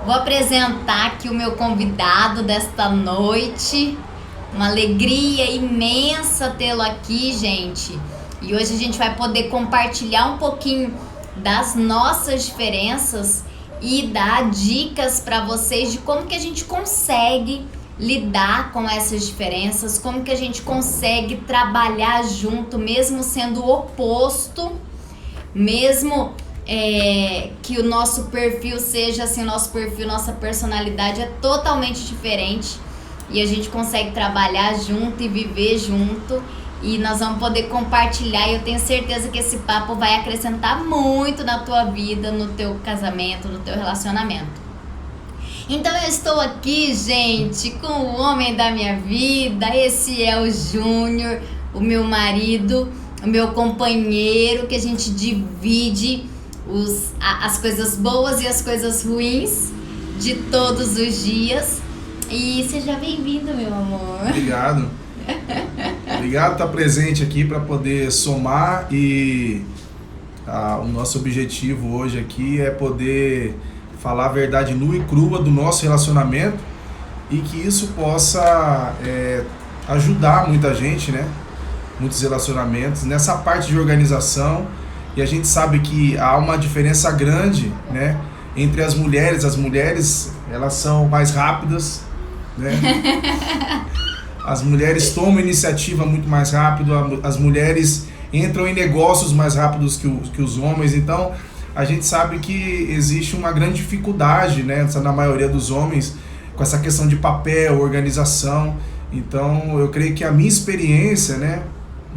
Vou apresentar aqui o meu convidado desta noite. Uma alegria imensa tê-lo aqui, gente. E hoje a gente vai poder compartilhar um pouquinho das nossas diferenças e dar dicas para vocês de como que a gente consegue lidar com essas diferenças, como que a gente consegue trabalhar junto, mesmo sendo o oposto, mesmo que o nosso perfil seja assim, nosso perfil, nossa personalidade é totalmente diferente e a gente consegue trabalhar junto e viver junto e nós vamos poder compartilhar e eu tenho certeza que esse papo vai acrescentar muito na tua vida, no teu casamento, no teu relacionamento. Então eu estou aqui, gente, com o homem da minha vida, esse é o Júnior, o meu marido, o meu companheiro, que a gente divide as coisas boas e as coisas ruins de todos os dias. E seja bem-vindo, meu amor. Obrigado. Obrigado por estar presente aqui para poder somar e o nosso objetivo hoje aqui é poder falar a verdade nua e crua do nosso relacionamento e que isso possa ajudar muita gente, né? Muitos relacionamentos nessa parte de organização. E a gente sabe que há uma diferença grande, né, entre as mulheres. As mulheres, elas são mais rápidas, né? As mulheres tomam iniciativa muito mais rápido, as mulheres entram em negócios mais rápidos que os homens. Então, a gente sabe que existe uma grande dificuldade, né, na maioria dos homens, com essa questão de papel, organização. Então, eu creio que a minha experiência, né,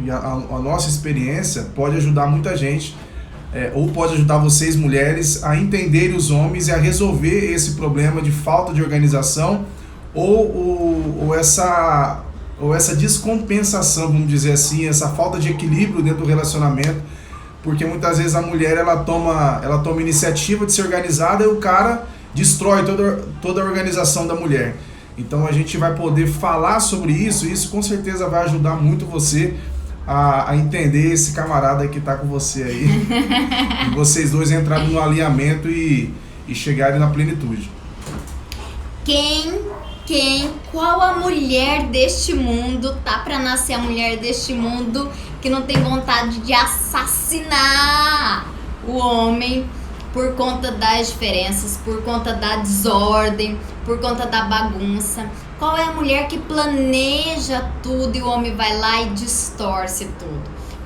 e a nossa experiência pode ajudar muita gente, ou pode ajudar vocês, mulheres, a entenderem os homens e a resolver esse problema de falta de organização ou essa descompensação, vamos dizer assim, essa falta de equilíbrio dentro do relacionamento, porque muitas vezes a mulher ela toma iniciativa de ser organizada e o cara destrói toda a organização da mulher. Então a gente vai poder falar sobre isso e isso com certeza vai ajudar muito você a entender esse camarada que está com você aí e vocês dois entrarem no alinhamento e chegarem na plenitude. Qual a mulher deste mundo, tá pra nascer a mulher deste mundo que não tem vontade de assassinar o homem por conta das diferenças, por conta da desordem, por conta da bagunça? Qual é a mulher que planeja tudo e o homem vai lá e distorce tudo?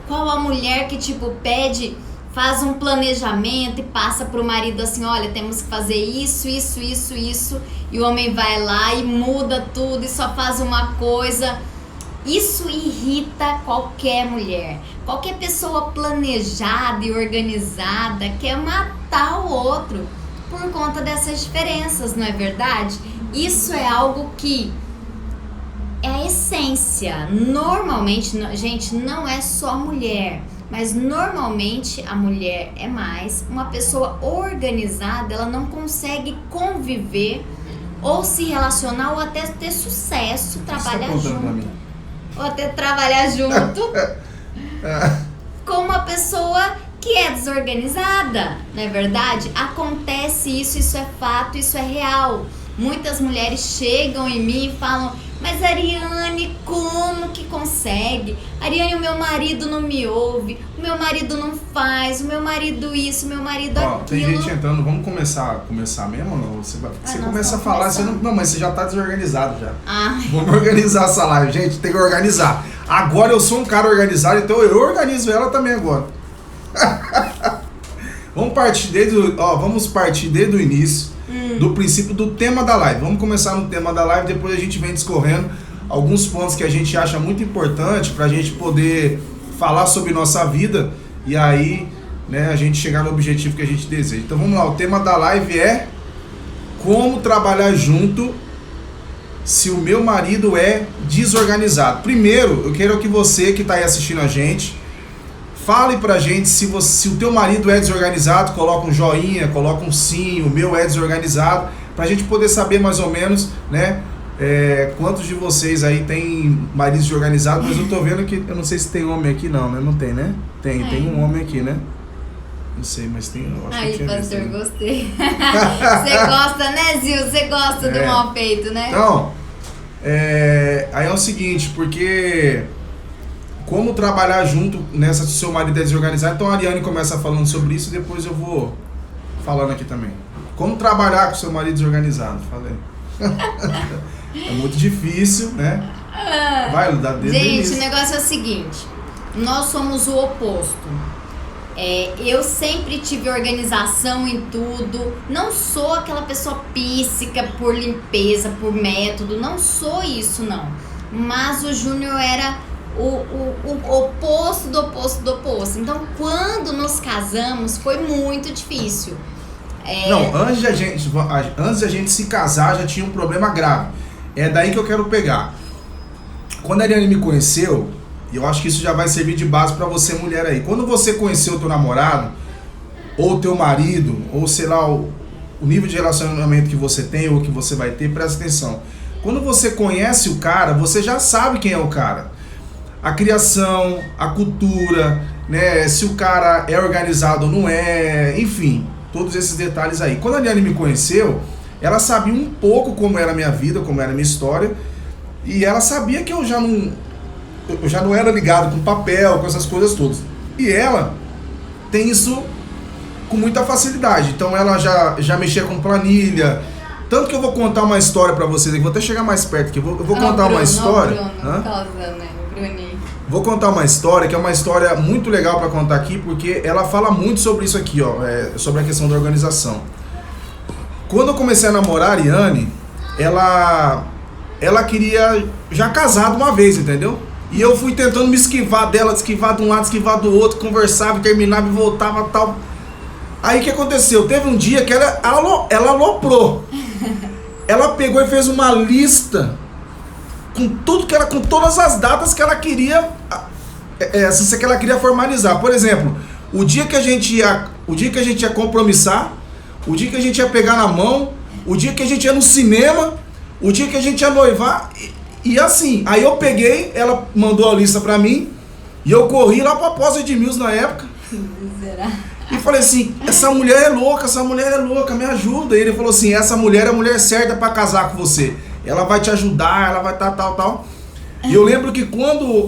Qual a mulher que faz um planejamento e passa pro marido assim, olha, temos que fazer isso, e o homem vai lá e muda tudo e só faz uma coisa? Isso irrita qualquer mulher. Qualquer pessoa planejada e organizada quer matar o outro por conta dessas diferenças, não é verdade? Isso é algo que é a essência. Normalmente, gente, não é só a mulher, mas normalmente a mulher é mais. Uma pessoa organizada, ela não consegue conviver ou se relacionar ou até ter sucesso, trabalhar junto. Ou até trabalhar junto com uma pessoa que é desorganizada, não é verdade? Acontece isso é fato, isso é real. Muitas mulheres chegam em mim e falam, mas Ariane, como que consegue? Ariane, o meu marido não me ouve, o meu marido não faz, o meu marido isso, o meu marido aquilo. Tem gente entrando, vamos começar mesmo ou não? Você começa a falar, você não, mas você já tá desorganizado já. Vamos organizar essa live, gente, tem que organizar. Agora eu sou um cara organizado, então eu organizo ela também agora. Vamos partir desde o início. Do princípio do tema da live. Vamos começar no tema da live, depois a gente vem discorrendo alguns pontos que a gente acha muito importante para a gente poder falar sobre nossa vida e aí, né, a gente chegar no objetivo que a gente deseja. Então vamos lá, o tema da live é como trabalhar junto se o meu marido é desorganizado. Primeiro, eu quero que você que está aí assistindo a gente fale pra gente se o teu marido é desorganizado, coloca um joinha, coloca um sim, o meu é desorganizado, pra gente poder saber mais ou menos, né, quantos de vocês aí tem maridos desorganizados, mas eu tô vendo que, eu não sei se tem homem aqui não, né? Não tem, né? Tem um homem aqui, né? Não sei, mas tem... Eu acho Aí, que tinha pastor, visto, né? gostei. Você gosta, né, Zil? Você gosta do mal feito, né? Então, aí é o seguinte, porque como trabalhar junto nessa se seu marido é desorganizado, então a Ariane começa falando sobre isso e depois eu vou falando aqui também. Como trabalhar com seu marido desorganizado, falei. É muito difícil, né? Vai, dá dedo. Gente, o negócio é o seguinte, nós somos o oposto. Eu sempre tive organização em tudo, não sou aquela pessoa píssica por limpeza, por método, não sou isso não, mas o Júnior era o oposto do oposto do oposto, então quando nos casamos foi muito difícil. Não, antes de a gente se casar já tinha um problema grave, é daí que eu quero pegar. Quando a Ariane me conheceu, e eu acho que isso já vai servir de base pra você, mulher aí. Quando você conheceu o teu namorado, ou teu marido, ou sei lá, o nível de relacionamento que você tem ou que você vai ter, presta atenção. Quando você conhece o cara, você já sabe quem é o cara. A criação, a cultura, né? Se o cara é organizado ou não é, enfim, todos esses detalhes aí. Quando a Ariane me conheceu, ela sabia um pouco como era a minha vida, como era a minha história, e ela sabia que eu já não era ligado com papel, com essas coisas todas. E ela tem isso com muita facilidade. Então ela já mexia com planilha. Tanto que eu vou contar uma história pra vocês aqui. Vou até chegar mais perto aqui. Eu vou contar uma história. Vou contar uma história que é uma história muito legal pra contar aqui, porque ela fala muito sobre isso aqui, ó, sobre a questão da organização. Quando eu comecei a namorar a Ariane, ela queria já casado uma vez, entendeu? E eu fui tentando me esquivar dela, esquivar de um lado, esquivar do outro, conversava, terminava e voltava e tal. Aí o que aconteceu? Teve um dia que ela aloprou. Ela pegou e fez uma lista com tudo que ela, com todas as datas que ela queria, que ela queria formalizar. Por exemplo, o dia que a gente ia compromissar, o dia que a gente ia pegar na mão, o dia que a gente ia no cinema, o dia que a gente ia noivar. E assim, aí eu peguei, ela mandou a lista pra mim, e eu corri lá pra Pós Edmilson na época. E falei assim, essa mulher é louca, me ajuda. E ele falou assim, essa mulher é a mulher certa pra casar com você. Ela vai te ajudar, ela vai tal. E eu lembro que quando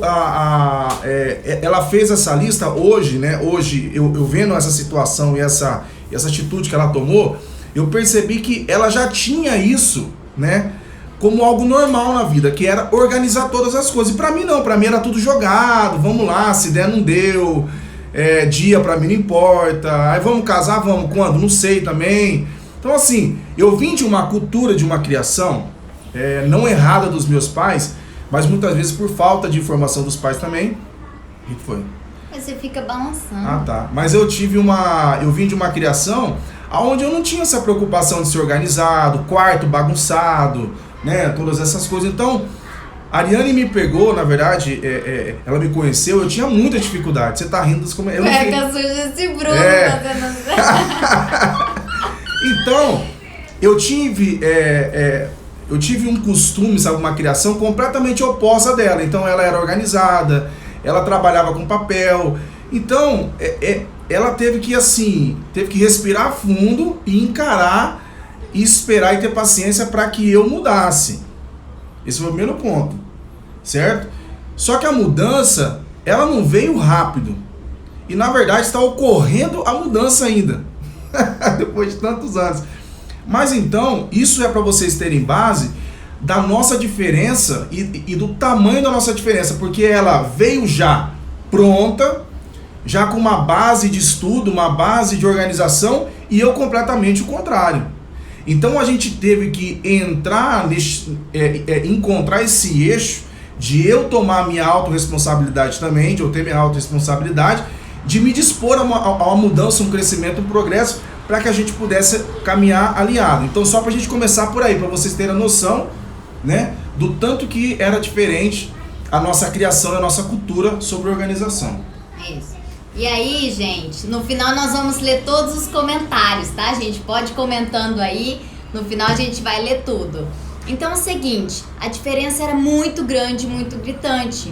ela fez essa lista, hoje, né, eu vendo essa situação e essa atitude que ela tomou, eu percebi que ela já tinha isso, né, como algo normal na vida, que era organizar todas as coisas. E pra mim não, pra mim era tudo jogado, vamos lá, se der não deu, dia pra mim não importa, aí vamos casar, vamos, quando? Não sei também. Então assim, eu vim de uma cultura, de uma criação, não errada dos meus pais, mas muitas vezes por falta de informação dos pais também. O que foi? Mas você fica balançando. Ah, tá. Mas eu vim de uma criação onde eu não tinha essa preocupação de ser organizado, quarto bagunçado, né, todas essas coisas. Então, a Ariane me pegou, na verdade, ela me conheceu, eu tinha muita dificuldade. Você tá rindo dos comentários. Cueca suja esse Bruno Então, eu tive um costume, sabe, uma criação completamente oposta dela. Então, ela era organizada, ela trabalhava com papel. Então, ela teve que respirar fundo e encarar e esperar e ter paciência para que eu mudasse. Esse foi o primeiro ponto, certo? Só que a mudança, ela não veio rápido. E na verdade está ocorrendo a mudança ainda, depois de tantos anos. Mas então, isso é para vocês terem base da nossa diferença e do tamanho da nossa diferença, porque ela veio já pronta, já com uma base de estudo, uma base de organização, e eu completamente o contrário. Então a gente teve que encontrar esse eixo de eu tomar a minha autorresponsabilidade também, de eu ter minha autorresponsabilidade, de me dispor a uma mudança, um crescimento, um progresso, para que a gente pudesse caminhar alinhado. Então só para a gente começar por aí, para vocês terem a noção, né, do tanto que era diferente a nossa criação e a nossa cultura sobre organização. Isso. E aí, gente, no final nós vamos ler todos os comentários, tá, gente? Pode ir comentando aí, no final a gente vai ler tudo. Então é o seguinte, a diferença era muito grande, muito gritante.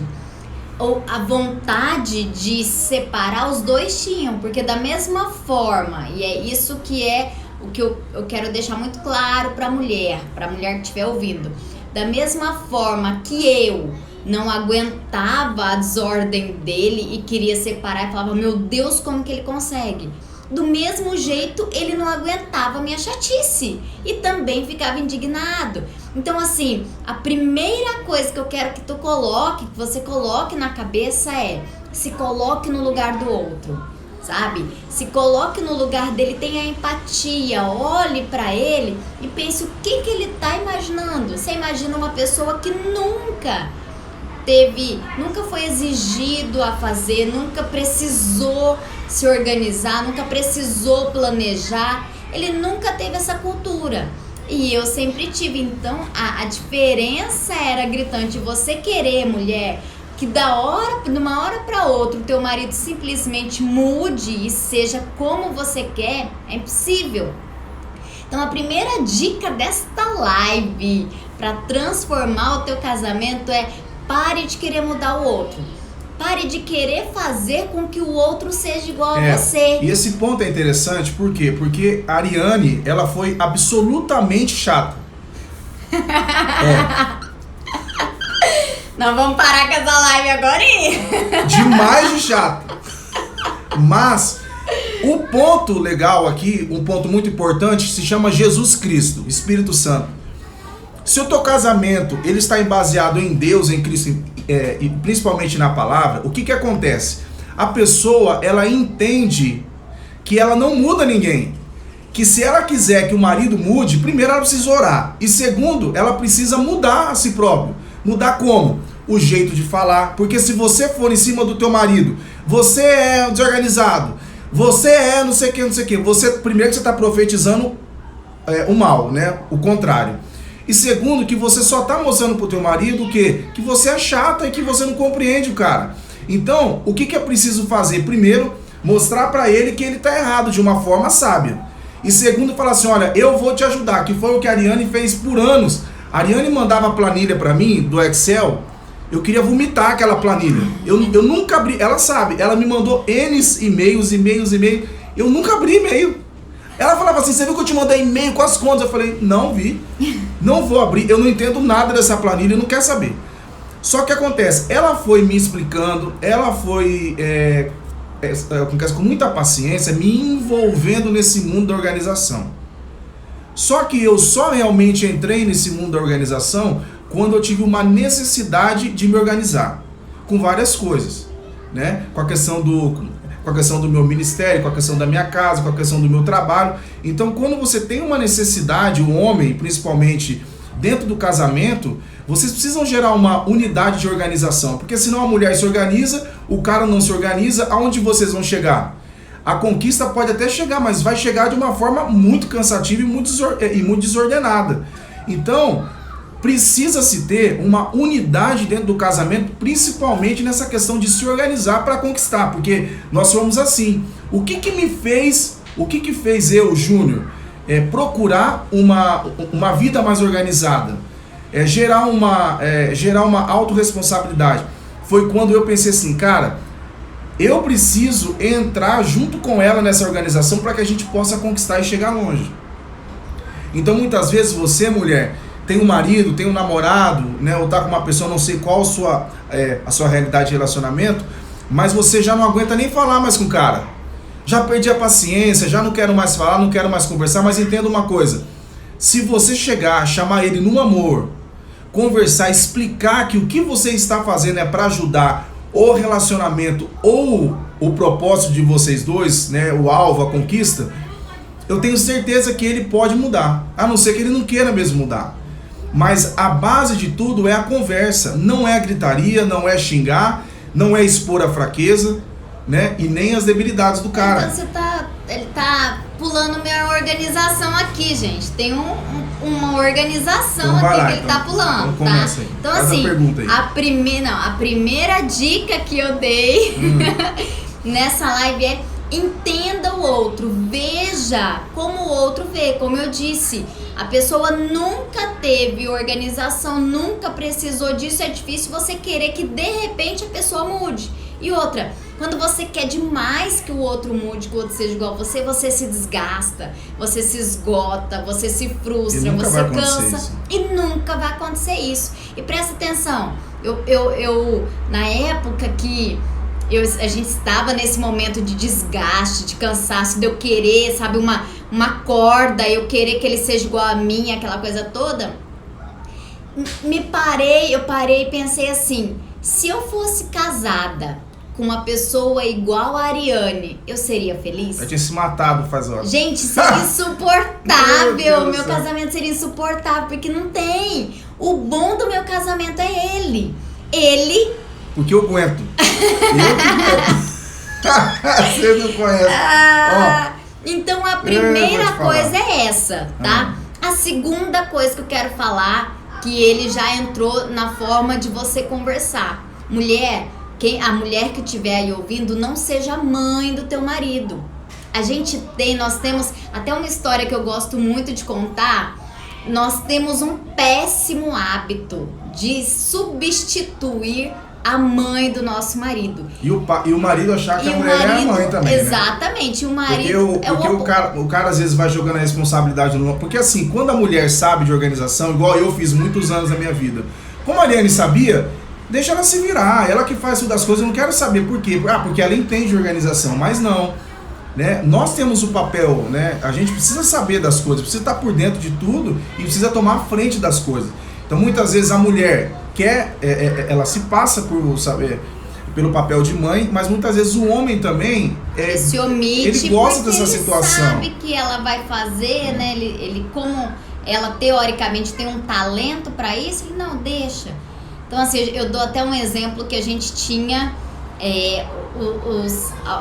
a vontade de separar os dois tinham, porque da mesma forma, e é isso que é o que eu quero deixar muito claro para a mulher que estiver ouvindo, da mesma forma que eu não aguentava a desordem dele e queria separar e falava, meu Deus, como que ele consegue? Do mesmo jeito, ele não aguentava a minha chatice e também ficava indignado. Então, assim, a primeira coisa que eu quero que você coloque na cabeça é: se coloque no lugar do outro, sabe? Se coloque no lugar dele, tenha empatia, olhe pra ele e pense o que ele tá imaginando. Você imagina uma pessoa que nunca foi exigido a fazer, nunca precisou se organizar, nunca precisou planejar, ele nunca teve essa cultura. E eu sempre tive, então a diferença era gritante. Você querer, mulher, que de uma hora para outra o teu marido simplesmente mude e seja como você quer, é impossível. Então a primeira dica desta live para transformar o teu casamento é: pare de querer mudar o outro. Pare de querer fazer com que o outro seja igual a você. E esse ponto é interessante, por quê? Porque a Ariane, ela foi absolutamente chata. Nós vamos parar com essa live agora, hein? Demais de chata. Mas o ponto legal aqui, um ponto muito importante, se chama Jesus Cristo, Espírito Santo. Se o teu casamento ele está baseado em Deus, em Cristo, e principalmente na palavra, o que acontece? A pessoa, ela entende que ela não muda ninguém. Que se ela quiser que o marido mude, primeiro ela precisa orar. E segundo, ela precisa mudar a si próprio. Mudar como? O jeito de falar. Porque se você for em cima do teu marido, você é desorganizado, você é não sei o que, você, primeiro que você está profetizando o mal, né? O contrário. E segundo, que você só tá mostrando pro teu marido o quê? Que você é chata e que você não compreende o cara. Então, o que é preciso fazer? Primeiro, mostrar pra ele que ele tá errado de uma forma sábia. E segundo, falar assim, olha, eu vou te ajudar, que foi o que a Ariane fez por anos. A Ariane mandava planilha pra mim, do Excel, eu queria vomitar aquela planilha. Eu nunca abri, ela sabe, ela me mandou N e-mails, eu nunca abri e-mail. Ela falava assim, você viu que eu te mandei e-mail com as contas? Eu falei, não vi, não vou abrir, eu não entendo nada dessa planilha, eu não quero saber. Só que acontece, ela foi me explicando, ela foi com muita paciência, me envolvendo nesse mundo da organização. Só que eu só realmente entrei nesse mundo da organização quando eu tive uma necessidade de me organizar, com várias coisas, né? Com a questão do meu ministério, com a questão da minha casa, com a questão do meu trabalho. Então, quando você tem uma necessidade, o homem, principalmente dentro do casamento, vocês precisam gerar uma unidade de organização, porque senão a mulher se organiza, o cara não se organiza, aonde vocês vão chegar? A conquista pode até chegar, mas vai chegar de uma forma muito cansativa e muito desordenada. Então, precisa-se ter uma unidade dentro do casamento, principalmente nessa questão de se organizar para conquistar, porque nós somos assim. O que fez eu, Júnior, procurar uma vida mais organizada, gerar uma autorresponsabilidade? Foi quando eu pensei assim, cara, eu preciso entrar junto com ela nessa organização para que a gente possa conquistar e chegar longe. Então, muitas vezes você, mulher, tem um marido, tem um namorado, né, ou tá com uma pessoa, não sei qual a sua realidade de relacionamento, mas você já não aguenta nem falar mais com o cara. Já perdi a paciência, já não quero mais falar, não quero mais conversar, mas entenda uma coisa. Se você chegar, chamar ele no amor, conversar, explicar que o que você está fazendo é para ajudar o relacionamento ou o propósito de vocês dois, né, o alvo, a conquista, eu tenho certeza que ele pode mudar, a não ser que ele não queira mesmo mudar. Mas a base de tudo é a conversa, não é a gritaria, não é xingar, não é expor a fraqueza, né? E nem as debilidades do cara. Então ele tá pulando minha organização aqui, gente. Tem uma organização então, aqui lá, que ele tá pulando, então tá? Aí. Então faz assim, a primeira dica que eu dei nessa live é: Entenda o outro, veja como o outro vê. Como eu disse, a pessoa nunca teve organização, nunca precisou disso. É difícil você querer que de repente a pessoa mude. E outra, quando você quer demais que o outro mude, que o outro seja igual a você, você se desgasta, você se esgota, você se frustra, você cansa e nunca vai acontecer isso. E presta atenção, eu na época que a gente estava nesse momento de desgaste, de cansaço, de eu querer, sabe, uma corda, eu querer que ele seja igual a mim, aquela coisa toda, eu parei e pensei assim, se eu fosse casada com uma pessoa igual a Ariane, eu seria feliz? Eu tinha se matado faz horas. Gente, seria insuportável. Meu casamento seria insuportável, porque não tem. O bom do meu casamento é ele. Porque eu aguento. Você não conhece. Então a primeira coisa é essa, tá? A segunda coisa que eu quero falar, que ele já entrou na forma de você conversar. Mulher, a mulher que estiver aí ouvindo, não seja mãe do teu marido. Nós temos até uma história que eu gosto muito de contar. Nós temos um péssimo hábito de substituir a mãe do nosso marido. E o marido achar que a mulher é a mãe também, exatamente, né? O marido porque o cara às vezes vai jogando a responsabilidade no... Porque assim, quando a mulher sabe de organização, igual eu fiz muitos anos da minha vida, como a Ariane sabia, deixa ela se virar, ela que faz tudo das coisas, eu não quero saber por quê. Porque ela entende de organização, mas não. Né? Nós temos o papel, né? A gente precisa saber das coisas, precisa estar por dentro de tudo e precisa tomar a frente das coisas. Então muitas vezes a mulher ela se passa por saber pelo papel de mãe, mas muitas vezes o homem também se omite, ele gosta dessa situação. Ele sabe que ela vai fazer, né? Ele como ela teoricamente tem um talento para isso, ele não deixa. Então assim, eu dou até um exemplo que a gente tinha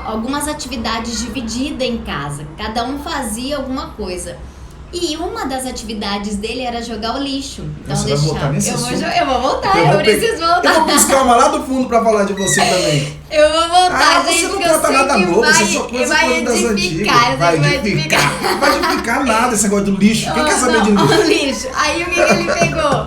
algumas atividades divididas em casa. Cada um fazia alguma coisa. E uma das atividades dele era jogar o lixo. Então você vai voltar nesse eu vou voltar, eu preciso voltar. Eu vou buscar uma lá do fundo pra falar de você também. Eu vou voltar, gente, você não conta nada novo, você só conta coisa das antigas. Vai edificar nada esse negócio do lixo. Quem quer saber de lixo? O lixo. Aí o que ele pegou?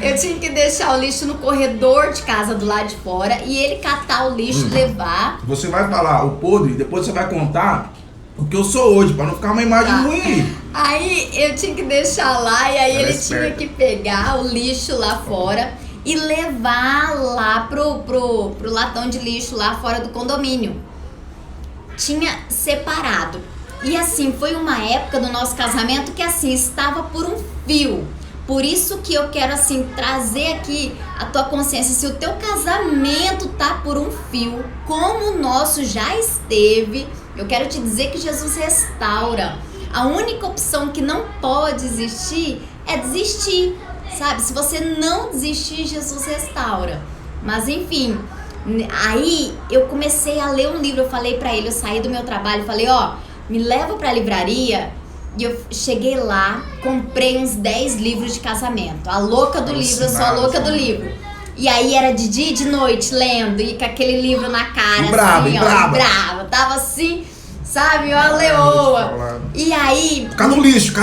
Eu tinha que deixar o lixo no corredor de casa do lado de fora e ele catar o lixo, levar. Você vai falar o podre, depois você vai contar o que eu sou hoje, pra não ficar uma imagem ruim. Aí eu tinha que deixar lá e aí ele tinha que pegar o lixo lá fora e levar lá pro latão de lixo lá fora do condomínio. Tinha separado. E assim, foi uma época do nosso casamento que assim, estava por um fio. Por isso que eu quero assim trazer aqui a tua consciência, se o teu casamento tá por um fio, como o nosso já esteve, eu quero te dizer que Jesus restaura. A única opção que não pode existir é desistir, sabe? Se você não desistir, Jesus restaura. Mas enfim, aí eu comecei a ler um livro, eu falei pra ele, eu saí do meu trabalho, falei, me leva pra livraria. E eu cheguei lá, comprei uns 10 livros de casamento. A louca do livro, eu sou a louca do livro. E aí era de dia e de noite, lendo, e com aquele livro na cara, brava. Tava assim, sabe, uma leoa. E aí... Cadê o lixo?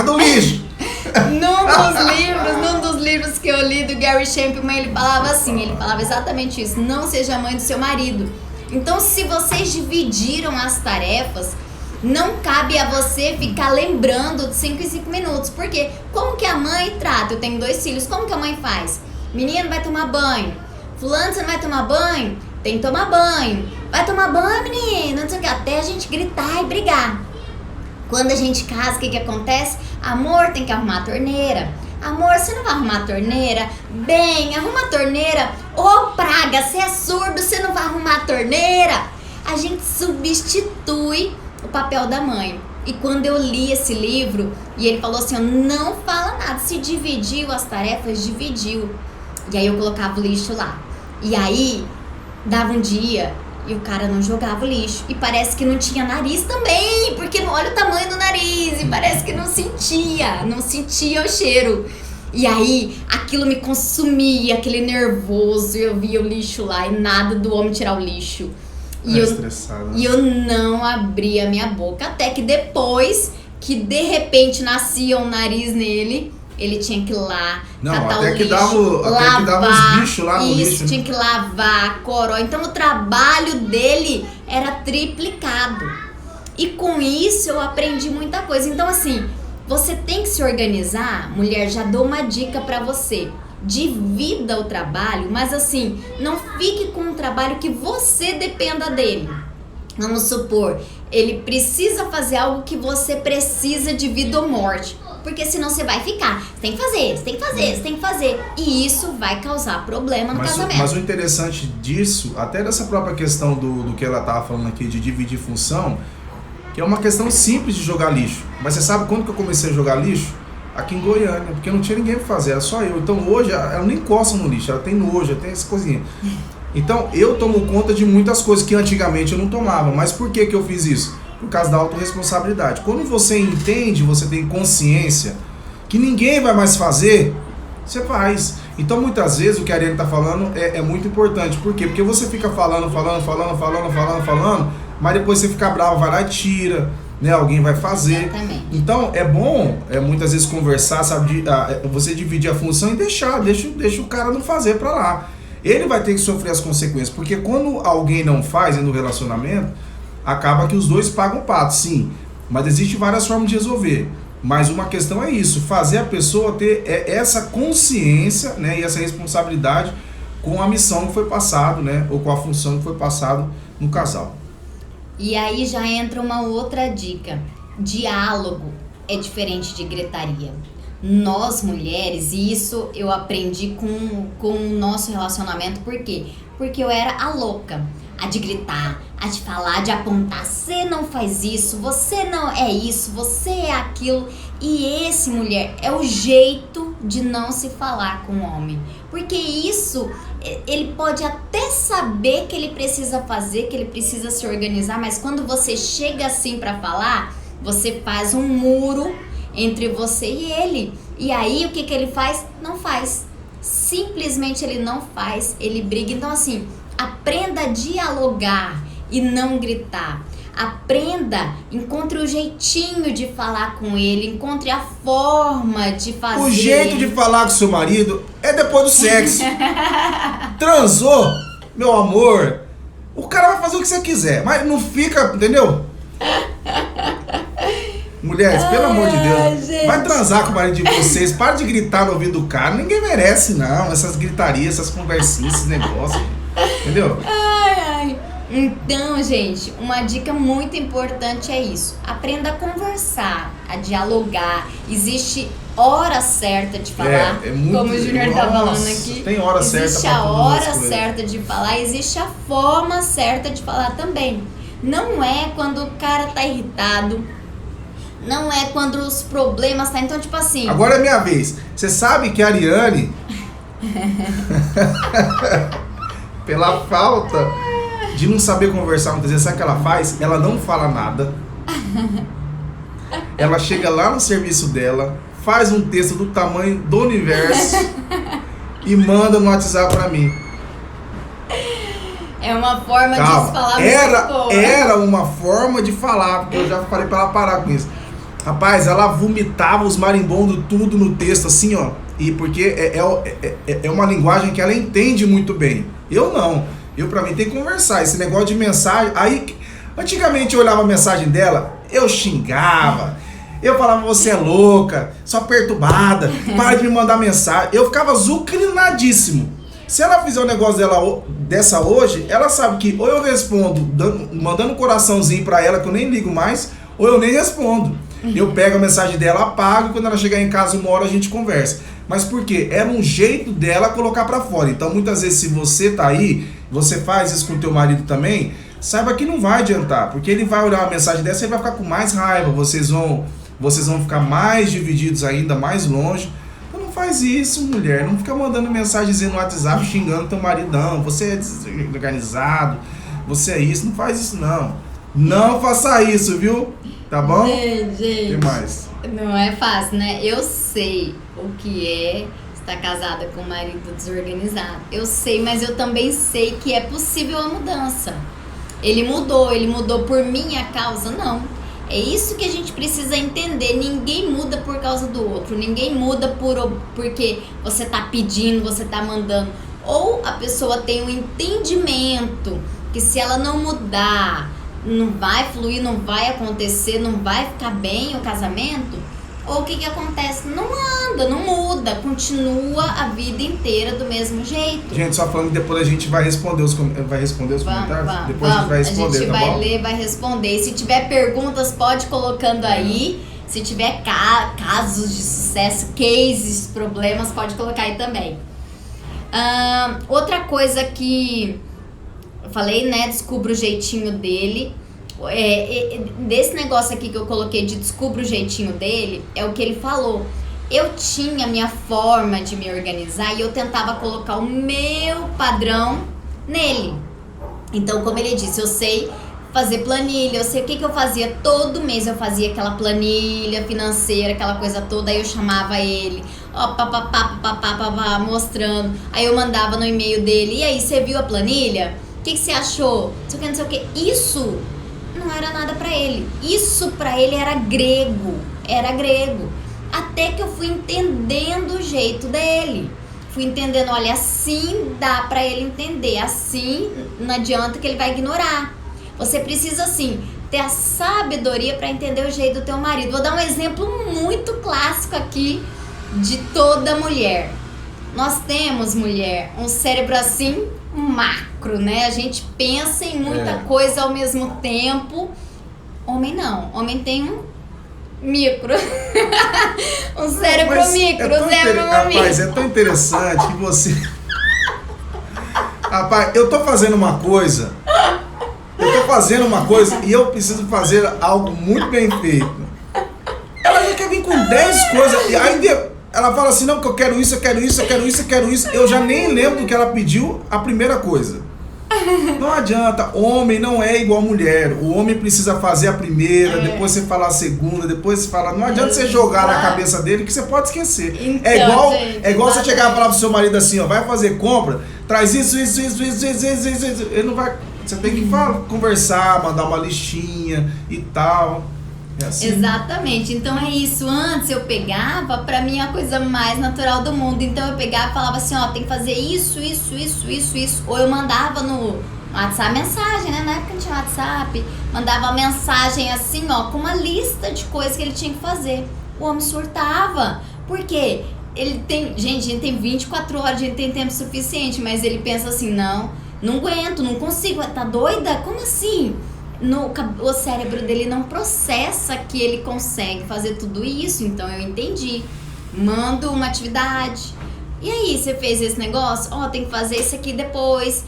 Num dos livros que eu li do Gary Chapman, ele falava assim, ele falava exatamente isso, não seja mãe do seu marido. Então, se vocês dividiram as tarefas, não cabe a você ficar lembrando de 5 em 5 minutos. Porque como que a mãe trata? Eu tenho 2 filhos, como que a mãe faz? Menino, vai tomar banho. Fulano, você não vai tomar banho? Tem que tomar banho. Vai tomar banho, menino, não sei o que, até a gente gritar e brigar. Quando a gente casa, o que acontece? Amor, tem que arrumar a torneira. Amor, você não vai arrumar a torneira? Bem, arruma a torneira. Ô, praga, você é surdo, você não vai arrumar a torneira? A gente substitui o papel da mãe. E quando eu li esse livro, e ele falou assim, não fala nada, se dividiu as tarefas, dividiu. E aí eu colocava o lixo lá. E aí, dava um dia e o cara não jogava o lixo. E parece que não tinha nariz também, porque olha o tamanho do nariz, e parece que não sentia o cheiro. E aí, aquilo me consumia, aquele nervoso, eu via o lixo lá e nada do homem tirar o lixo. E eu não abria a minha boca. Até que depois que de repente nascia um nariz nele, ele tinha que ir lá, catar o lixo, até que dava os bichos lá no lixo. Tinha que lavar, coró. Então o trabalho dele era triplicado. E com isso eu aprendi muita coisa. Então assim, você tem que se organizar. Mulher, já dou uma dica pra você. Divida o trabalho, mas assim, não fique com um trabalho que você dependa dele. Vamos supor, ele precisa fazer algo que você precisa de vida ou morte. Porque senão você vai ficar, você tem que fazer, você tem que fazer, você tem que fazer. E isso vai causar problema no casamento. Mas o interessante disso, até dessa própria questão do que ela tava falando aqui, de dividir função, que é uma questão simples de jogar lixo. Mas você sabe quando que eu comecei a jogar lixo? Aqui em Goiânia, porque não tinha ninguém pra fazer, era só eu. Então hoje ela não encosta no lixo, ela tem nojo, ela tem essa coisinha. Então eu tomo conta de muitas coisas que antigamente eu não tomava. Mas por que eu fiz isso? Por causa da autorresponsabilidade. Quando você entende, você tem consciência que ninguém vai mais fazer, você faz. Então muitas vezes o que a Ariane está falando é muito importante. Por quê? Porque você fica falando, mas depois você fica bravo, vai lá e tira, né? Alguém vai fazer. Exatamente. Então é bom muitas vezes conversar, sabe? Você dividir a função e deixa o cara não fazer pra lá. Ele vai ter que sofrer as consequências, porque quando alguém não faz no relacionamento, acaba que os dois pagam o pato, sim. Mas existe várias formas de resolver. Mas uma questão é isso, fazer a pessoa ter essa consciência, né, e essa responsabilidade com a missão que foi passado, né, ou com a função que foi passado no casal. E aí já entra uma outra dica. Diálogo é diferente de gritaria. Nós mulheres, e isso eu aprendi com o nosso relacionamento, por quê? Porque eu era a louca, a de gritar, a de falar, de apontar, você não faz isso, você não é isso, você é aquilo. E esse, mulher, é o jeito de não se falar com o homem. Porque isso, ele pode até saber que ele precisa fazer, que ele precisa se organizar, mas quando você chega assim pra falar, você faz um muro entre você e ele. E aí o que ele faz? Não faz. Simplesmente ele não faz, ele briga. Então assim, aprenda a dialogar e não gritar. Aprenda, encontre o jeitinho de falar com ele, encontre a forma de fazer. O jeito de falar com seu marido é depois do sexo. Transou, meu amor, o cara vai fazer o que você quiser, mas não fica, entendeu? Mulheres, pelo amor de Deus, gente, vai transar com o marido de vocês, para de gritar no ouvido do cara, ninguém merece não, essas gritarias, essas conversinhas, esses negócios, entendeu? Ai. Então, gente, uma dica muito importante é isso. Aprenda a conversar, a dialogar. Existe hora certa de falar, como o Júnior tá falando aqui. Tem hora certa. Existe a hora certa de falar, existe a forma certa de falar também. Não é quando o cara tá irritado, não é quando os problemas tá... Então, tipo assim... Agora é minha vez. Você sabe que a Ariane, pela falta de não saber conversar muitas vezes, sabe o que ela faz? Ela não fala nada. Ela chega lá no serviço dela, faz um texto do tamanho do universo e manda no WhatsApp pra mim. É uma forma de se falar muito boa. Era uma forma de falar, porque eu já falei pra ela parar com isso. Rapaz, ela vomitava os marimbondos tudo no texto, assim, ó. E porque é uma linguagem que ela entende muito bem. Eu não. Pra mim tem que conversar. Esse negócio de mensagem. Aí, antigamente eu olhava a mensagem dela, eu xingava. Eu falava, você é louca, só perturbada, para de me mandar mensagem. Eu ficava zucrinadíssimo. Se ela fizer um negócio dessa hoje, ela sabe que ou eu respondo mandando um coraçãozinho pra ela, que eu nem ligo mais, ou eu nem respondo. Eu pego a mensagem dela, apago, e quando ela chegar em casa uma hora a gente conversa. Mas por quê? Era um jeito dela colocar pra fora. Então muitas vezes se você tá aí, você faz isso com o teu marido também, saiba que não vai adiantar, porque ele vai olhar uma mensagem dessa e vai ficar com mais raiva, vocês vão ficar mais divididos ainda, mais longe. Então não faz isso, mulher, não fica mandando mensagenzinha no WhatsApp xingando teu maridão, você é desorganizado, você é isso, não faz isso não. Não faça isso, viu? Tá bom? Gente, o que mais? Não é fácil, né? Eu sei o que é estar casada com um marido desorganizado. Eu sei, mas eu também sei que é possível a mudança. ele mudou por minha causa. Não. É isso que a gente precisa entender. Ninguém muda por causa do outro. Ninguém muda porque você tá pedindo, você tá mandando. Ou a pessoa tem um entendimento que se ela não mudar, não vai fluir, não vai acontecer, não vai ficar bem o casamento. Ou o que acontece? Não anda, não muda, continua a vida inteira do mesmo jeito. Gente, só falando que depois a gente vai responder os comentários? Depois a gente vai responder, a gente vai ler, vai responder. E se tiver perguntas, pode ir colocando aí. Se tiver casos de sucesso, cases, problemas, pode colocar aí também. Outra coisa que eu falei, né? Descubra o jeitinho dele. Desse negócio aqui que eu coloquei de descubra o jeitinho dele, é o que ele falou. Eu tinha minha forma de me organizar e eu tentava colocar o meu padrão nele. Então, como ele disse, eu sei fazer planilha, eu sei o que eu fazia todo mês. Eu fazia aquela planilha financeira, aquela coisa toda. Aí eu chamava ele, mostrando. Aí eu mandava no e-mail dele: e aí, você viu a planilha? O que você achou? Não sei o que. Isso não era nada pra ele. Isso pra ele era grego. Até que eu fui entendendo o jeito dele. Fui entendendo, olha, assim dá pra ele entender. Assim não adianta que ele vai ignorar. Você precisa, assim, ter a sabedoria pra entender o jeito do teu marido. Vou dar um exemplo muito clássico aqui de toda mulher. Nós temos, mulher, um cérebro assim macro, né? A gente pensa em muita coisa ao mesmo tempo. Homem não. Homem tem um micro. Um cérebro micro. Rapaz, é tão interessante que você... Rapaz, eu tô fazendo uma coisa e eu preciso fazer algo muito bem feito. Ela já quer vir com 10 coisas e aí ela fala assim: não, que eu quero isso. Eu já nem lembro do que ela pediu a primeira coisa. Não adianta, homem não é igual mulher. O homem precisa fazer a primeira, depois você fala a segunda, depois você fala... Não adianta você jogar na cabeça dele que você pode esquecer. Então, é igual você chegar e falar pro seu marido assim, ó: vai fazer compra, traz isso. Ele não vai... Você tem que conversar, mandar uma listinha e tal. É assim. Exatamente. Então é isso. Antes eu pegava, pra mim, a coisa mais natural do mundo. Então eu pegava e falava assim: ó, tem que fazer isso. Ou eu mandava no WhatsApp mensagem, né? Na época não tinha WhatsApp. Mandava uma mensagem assim, ó, com uma lista de coisas que ele tinha que fazer. O homem surtava. Por quê? Ele tem... Gente, a gente tem 24 horas, a gente tem tempo suficiente. Mas ele pensa assim: não aguento, não consigo. Tá doida? Como assim? O cérebro dele não processa que ele consegue fazer tudo isso. Então eu entendi. Mando uma atividade. E aí, você fez esse negócio? Ó, tem que fazer isso aqui depois.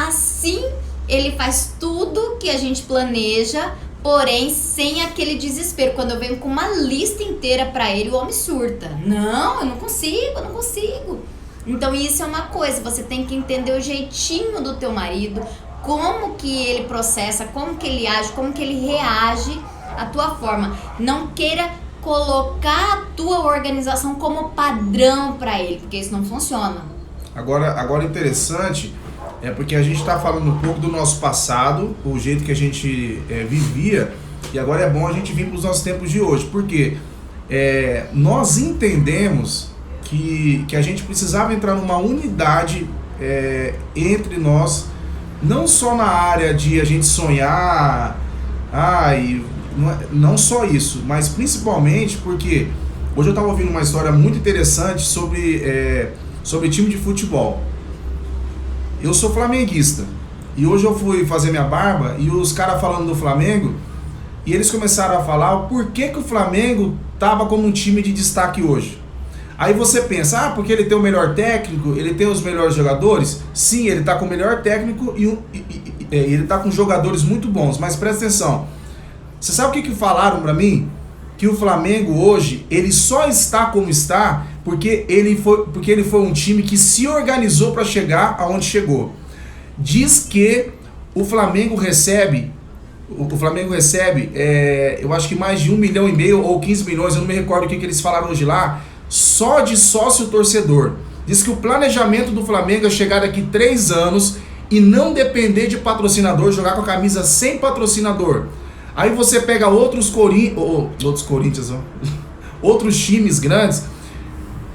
Assim ele faz tudo que a gente planeja, porém sem aquele desespero. Quando eu venho com uma lista inteira pra ele, o homem surta. Não, eu não consigo. Então isso é uma coisa, você tem que entender o jeitinho do teu marido, como que ele processa, como que ele age, como que ele reage à tua forma. Não queira colocar a tua organização como padrão para ele, porque isso não funciona. Agora interessante é porque a gente está falando um pouco do nosso passado, o jeito que a gente vivia, e agora é bom a gente vir para os nossos tempos de hoje, porque nós entendemos que a gente precisava entrar numa unidade entre nós, não só na área de a gente sonhar, não só isso, mas principalmente porque hoje eu estava ouvindo uma história muito interessante sobre time de futebol. Eu sou flamenguista e hoje eu fui fazer minha barba e os caras falando do Flamengo, e eles começaram a falar o porquê que o Flamengo estava como um time de destaque hoje. Aí você pensa, porque ele tem o melhor técnico, ele tem os melhores jogadores. Sim, ele está com o melhor técnico e ele está com jogadores muito bons. Mas presta atenção, você sabe o que falaram para mim? Que o Flamengo hoje, ele só está como está porque ele foi um time que se organizou para chegar aonde chegou. Diz que o Flamengo recebe, eu acho que mais de 1,5 milhão ou 15 milhões, eu não me recordo o que eles falaram hoje lá, só de sócio torcedor. Diz que o planejamento do Flamengo é chegar daqui 3 anos e não depender de patrocinador, jogar com a camisa sem patrocinador. Aí você pega outros Corinthians, outros times grandes,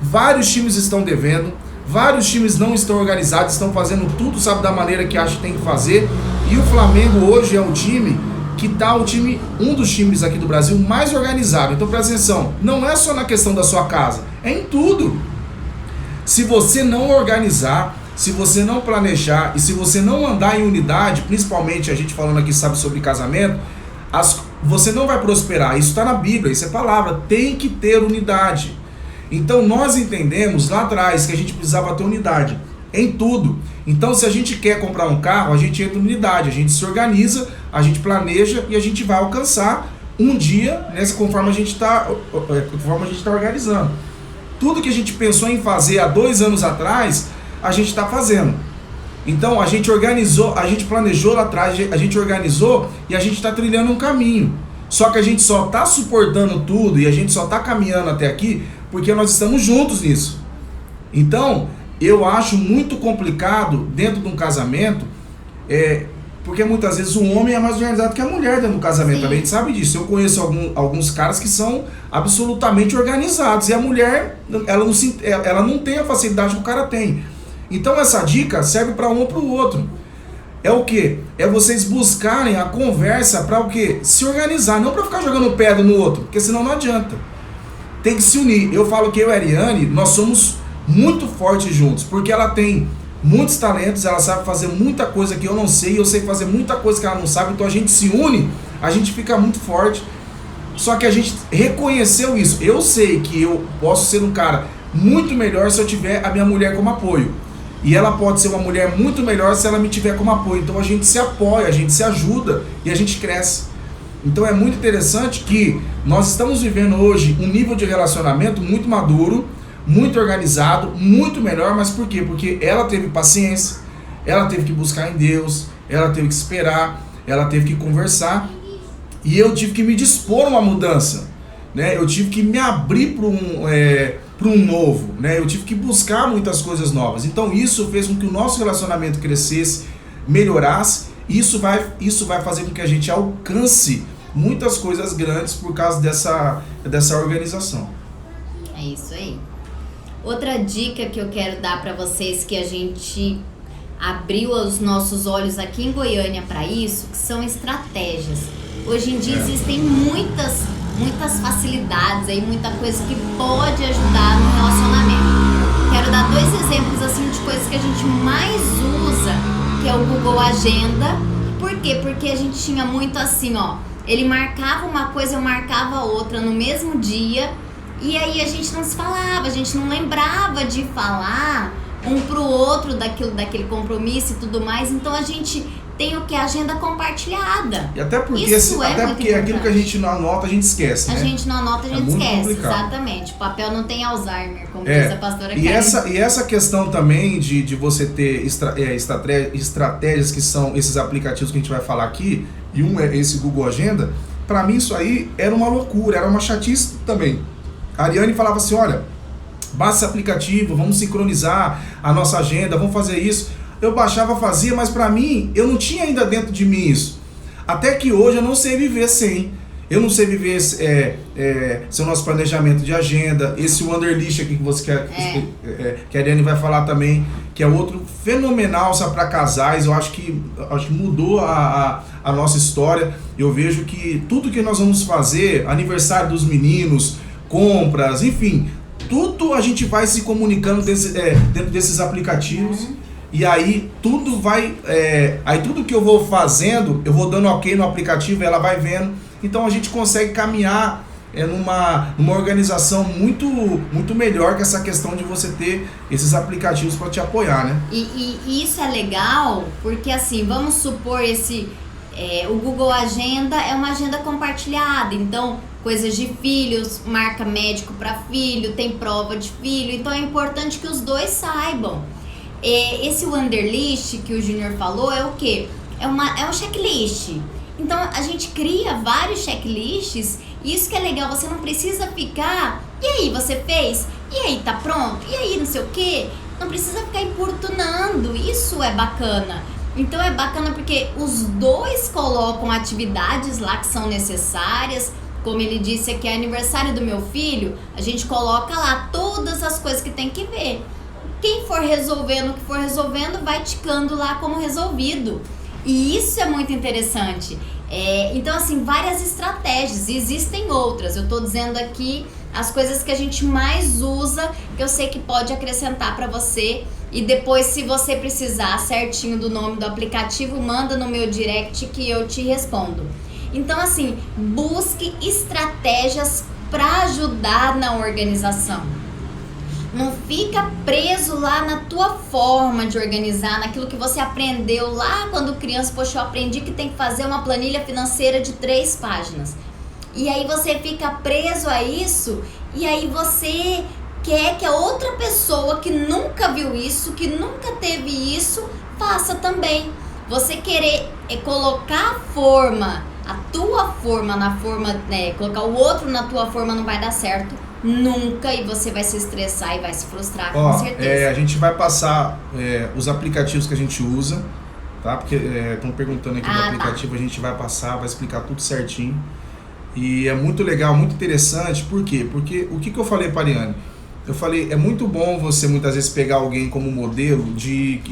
vários times estão devendo, vários times não estão organizados, estão fazendo tudo, sabe, da maneira que acha que tem que fazer, e o Flamengo hoje é um time que tá um dos times aqui do Brasil mais organizado. Então presta atenção, não é só na questão da sua casa, é em tudo. Se você não organizar, se você não planejar e se você não andar em unidade, principalmente a gente falando aqui, sabe, sobre casamento, você não vai prosperar. Isso está na Bíblia, isso é palavra, tem que ter unidade. Então nós entendemos lá atrás que a gente precisava ter unidade em tudo. Então se a gente quer comprar um carro, a gente entra em unidade, a gente se organiza, a gente planeja e a gente vai alcançar um dia, né, conforme a gente está organizando. Tudo que a gente pensou em fazer há 2 anos atrás, a gente está fazendo. Então a gente organizou, a gente planejou lá atrás, a gente organizou e a gente está trilhando um caminho. Só que a gente só está suportando tudo e a gente só está caminhando até aqui porque nós estamos juntos nisso. Então eu acho muito complicado dentro de um casamento, porque muitas vezes o homem é mais organizado que a mulher dentro do casamento. Também a gente sabe disso. Eu conheço alguns caras que são absolutamente organizados e a mulher ela não tem a facilidade que o cara tem. Então essa dica serve para um ou para o outro. É o quê? É vocês buscarem a conversa para o quê? Se organizar, não para ficar jogando pedra no outro, porque senão não adianta. Tem que se unir. Eu falo que eu e a Ariane, nós somos muito fortes juntos, porque ela tem muitos talentos, ela sabe fazer muita coisa que eu não sei, eu sei fazer muita coisa que ela não sabe, então a gente se une, a gente fica muito forte. Só que a gente reconheceu isso. Eu sei que eu posso ser um cara muito melhor se eu tiver a minha mulher como apoio. E ela pode ser uma mulher muito melhor se ela me tiver como apoio. Então a gente se apoia, a gente se ajuda e a gente cresce. Então é muito interessante que nós estamos vivendo hoje um nível de relacionamento muito maduro, muito organizado, muito melhor. Mas por quê? Porque ela teve paciência, ela teve que buscar em Deus, ela teve que esperar, ela teve que conversar. E eu tive que me dispor a uma mudança, né? Eu tive que me abrir para um novo, né? Eu tive que buscar muitas coisas novas. Então isso fez com que o nosso relacionamento crescesse, melhorasse. Isso vai fazer com que a gente alcance muitas coisas grandes por causa dessa organização. É isso aí. Outra dica que eu quero dar para vocês, que a gente abriu os nossos olhos aqui em Goiânia para isso, que são estratégias. Hoje em dia existem muitas facilidades aí, muita coisa que pode ajudar no relacionamento. Quero dar 2 exemplos assim de coisas que a gente mais usa, que é o Google Agenda. Por quê? Porque a gente tinha muito assim, ó, ele marcava uma coisa, eu marcava outra no mesmo dia, e aí a gente não se falava, a gente não lembrava de falar um pro outro daquele compromisso e tudo mais. Então a gente tem o que? Agenda compartilhada. E até porque aquilo que a gente não anota, a gente esquece, né? A gente não anota, a gente esquece. Complicado. Exatamente. O papel não tem Alzheimer, como diz a pastora Karen. E essa questão também de você ter estratégias, que são esses aplicativos que a gente vai falar aqui, e um é esse Google Agenda, para mim isso aí era uma loucura, era uma chatice também. A Ariane falava assim, olha, baixa esse aplicativo, vamos sincronizar a nossa agenda, vamos fazer isso. Eu baixava, fazia, mas pra mim, eu não tinha ainda dentro de mim isso. Até que hoje eu não sei viver sem. Eu não sei viver sem o nosso planejamento de agenda. Esse Wanderlist aqui que você que a Ariane vai falar também, que é outro fenomenal, sabe, para casais. Eu acho que mudou a nossa história. Eu vejo que tudo que nós vamos fazer, aniversário dos meninos, compras, enfim, tudo a gente vai se comunicando dentro desses aplicativos. E aí tudo vai, aí tudo que eu vou fazendo, eu vou dando ok no aplicativo, ela vai vendo. Então a gente consegue caminhar numa organização muito, muito melhor que essa questão de você ter esses aplicativos para te apoiar, né? E isso é legal, porque assim, vamos supor o Google Agenda é uma agenda compartilhada, então coisas de filhos, marca médico para filho, tem prova de filho, então é importante que os dois saibam. Esse Wanderlist que o Júnior falou é o quê? É um checklist. Então a gente cria vários checklists, e isso que é legal, você não precisa ficar, e aí, você fez? E aí, tá pronto? E aí, não sei o quê? Não precisa ficar importunando, isso é bacana. Então é bacana porque os dois colocam atividades lá que são necessárias. Como ele disse aqui, é aniversário do meu filho, a gente coloca lá todas as coisas que tem que ver. Quem for resolvendo o que for resolvendo, vai ticando lá como resolvido. E isso é muito interessante. Então, assim, várias estratégias. E existem outras. Eu tô dizendo aqui as coisas que a gente mais usa, que eu sei que pode acrescentar para você. E depois, se você precisar certinho do nome do aplicativo, manda no meu direct que eu te respondo. Então, assim, busque estratégias para ajudar na organização. Não fica preso lá na tua forma de organizar, naquilo que você aprendeu lá quando criança. Poxa, eu aprendi que tem que fazer uma planilha financeira de 3 páginas. E aí você fica preso a isso, e aí você quer que a outra pessoa que nunca viu isso, que nunca teve isso, faça também. Você querer colocar a tua forma na forma, colocar o outro na tua forma não vai dar certo nunca, e você vai se estressar e vai se frustrar, com certeza. A gente vai passar os aplicativos que a gente usa, tá? Porque estão perguntando aqui do aplicativo, tá. A gente vai passar, vai explicar tudo certinho. E é muito legal, muito interessante. Por quê? Porque o que eu falei para a Ariane? Eu falei, é muito bom você muitas vezes pegar alguém como modelo de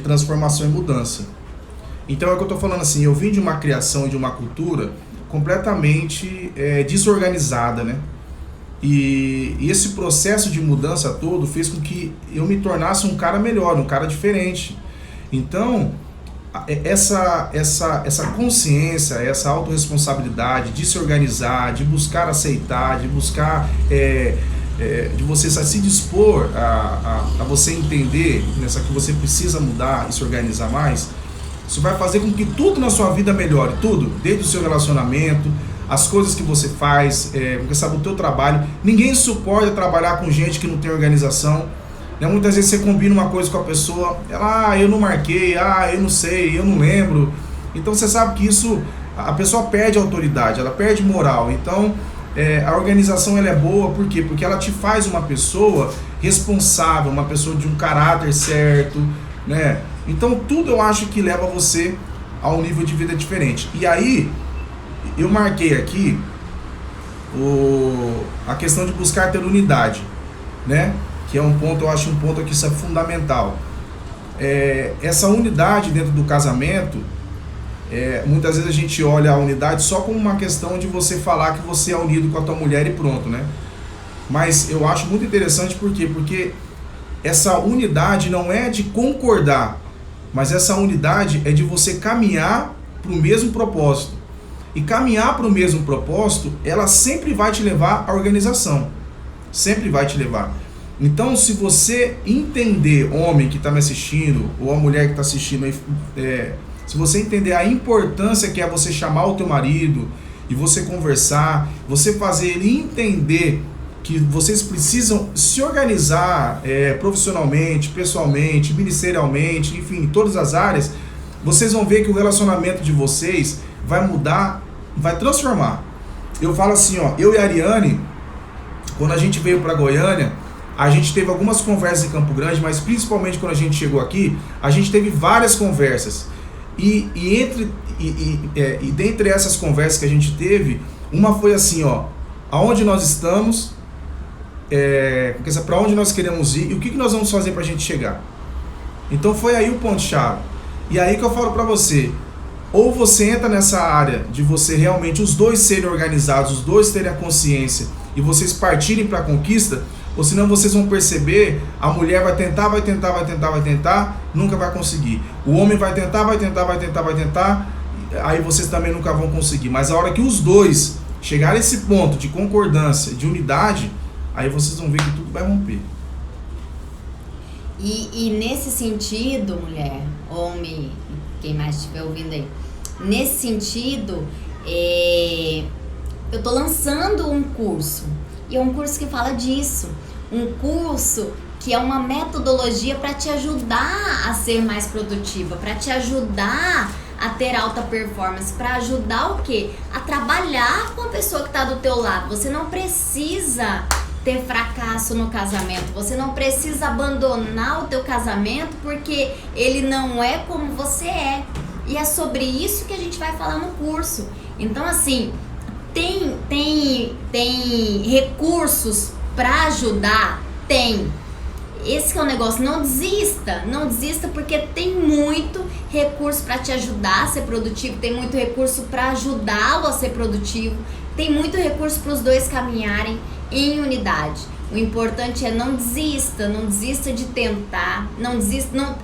transformação e mudança. Então é o que eu estou falando assim, eu vim de uma criação e de uma cultura completamente desorganizada, né? E esse processo de mudança todo fez com que eu me tornasse um cara melhor, um cara diferente. Então, essa consciência, essa autorresponsabilidade de se organizar, de buscar aceitar, de buscar, de você se dispor a você entender que você precisa mudar e se organizar mais, isso vai fazer com que tudo na sua vida melhore, tudo, desde o seu relacionamento, as coisas que você faz, porque sabe, o teu trabalho. Ninguém suporta trabalhar com gente que não tem organização, né? Muitas vezes você combina uma coisa com a pessoa, ela, eu não marquei, eu não sei, eu não lembro. Então você sabe que isso, a pessoa perde autoridade, ela perde moral. Então a organização ela é boa, por quê? Porque ela te faz uma pessoa responsável, uma pessoa de um caráter certo, né? Então tudo eu acho que leva você a um nível de vida diferente. E aí, eu marquei aqui a questão de buscar ter unidade, né? Que é um ponto, eu acho um ponto que isso é fundamental. Essa unidade dentro do casamento, muitas vezes a gente olha a unidade só como uma questão de você falar que você é unido com a tua mulher e pronto, né? Mas eu acho muito interessante, por quê? Porque essa unidade não é de concordar, mas essa unidade é de você caminhar para o mesmo propósito. E caminhar para o mesmo propósito, ela sempre vai te levar à organização. Sempre vai te levar. Então, se você entender, homem que está me assistindo, ou a mulher que está assistindo, se você entender a importância que é você chamar o teu marido e você conversar, você fazer ele entender que vocês precisam se organizar profissionalmente, pessoalmente, ministerialmente, enfim, em todas as áreas, vocês vão ver que o relacionamento de vocês vai mudar, vai transformar. Eu falo assim, eu e a Ariane, quando a gente veio para Goiânia, a gente teve algumas conversas em Campo Grande, mas principalmente quando a gente chegou aqui, a gente teve várias conversas. E dentre essas conversas que a gente teve, uma foi assim, aonde nós estamos, para onde nós queremos ir e o que nós vamos fazer para a gente chegar. Então foi aí o ponto-chave. E aí que eu falo para você, ou você entra nessa área de você realmente, os dois serem organizados, os dois terem a consciência e vocês partirem para a conquista, ou senão vocês vão perceber, a mulher vai tentar, nunca vai conseguir. O homem vai tentar, aí vocês também nunca vão conseguir. Mas a hora que os dois chegarem a esse ponto de concordância, de unidade, aí vocês vão ver que tudo vai romper. E nesse sentido, mulher, homem, quem mais estiver ouvindo aí, nesse sentido, eu tô lançando um curso, e é um curso que fala disso, um curso que é uma metodologia para te ajudar a ser mais produtiva, para te ajudar a ter alta performance, para ajudar o quê? A trabalhar com a pessoa que está do teu lado. Você não precisa ter fracasso no casamento. Você não precisa abandonar o teu casamento porque ele não é como você é. E é sobre isso que a gente vai falar no curso. Então, assim, tem recursos para ajudar? Tem. Esse que é o negócio, não desista porque tem muito recurso para te ajudar a ser produtivo, tem muito recurso para ajudá-lo a ser produtivo, tem muito recurso para os dois caminharem em unidade. O importante é não desista de tentar,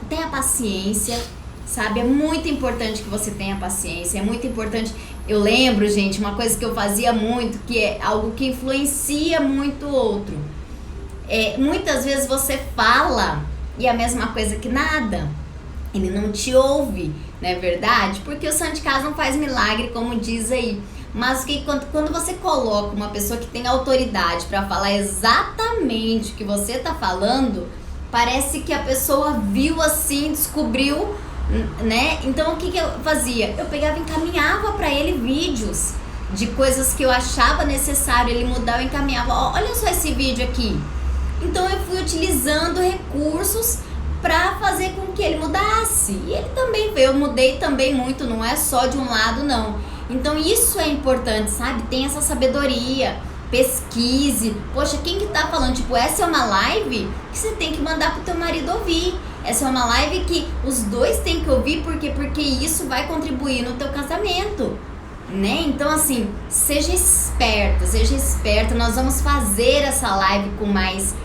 tenha paciência, sabe? É muito importante que você tenha paciência, é muito importante. Eu lembro, gente, uma coisa que eu fazia muito, que é algo que influencia muito o outro. Muitas vezes você fala e é a mesma coisa que nada. Ele não te ouve, não é verdade? Porque o santo de casa não faz milagre, como diz aí. Mas que quando você coloca uma pessoa que tem autoridade para falar exatamente o que você tá falando, parece que a pessoa viu assim, descobriu, né? Então o que eu fazia? Eu pegava e encaminhava para ele vídeos de coisas que eu achava necessário ele mudar, eu encaminhava. Olha só esse vídeo aqui. Então eu fui utilizando recursos para fazer com que ele mudasse. E ele também veio, eu mudei também muito, não é só de um lado não. Então isso é importante, sabe? Tem essa sabedoria, pesquise. Poxa, quem que tá falando? Tipo, essa é uma live que você tem que mandar pro teu marido ouvir. Essa é uma live que os dois têm que ouvir, porque isso vai contribuir no teu casamento, né? Então assim, seja esperto. Nós vamos fazer essa live com mais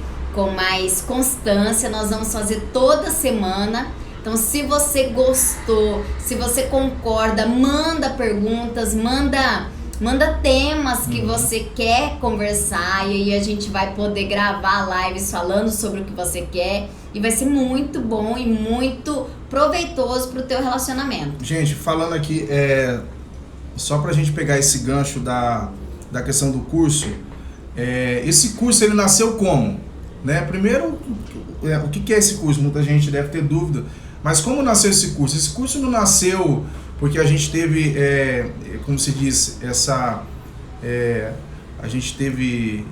constância, nós vamos fazer toda semana. Então, se você gostou, se você concorda, manda perguntas, manda temas que você quer conversar, e aí a gente vai poder gravar lives falando sobre o que você quer, e vai ser muito bom e muito proveitoso pro teu relacionamento. Gente, falando aqui, só pra gente pegar esse gancho da questão do curso, esse curso ele nasceu como? Né? Primeiro, o que é esse curso? Muita gente deve ter dúvida. Mas como nasceu esse curso? Esse curso não nasceu porque a gente teve, como se diz, a gente teve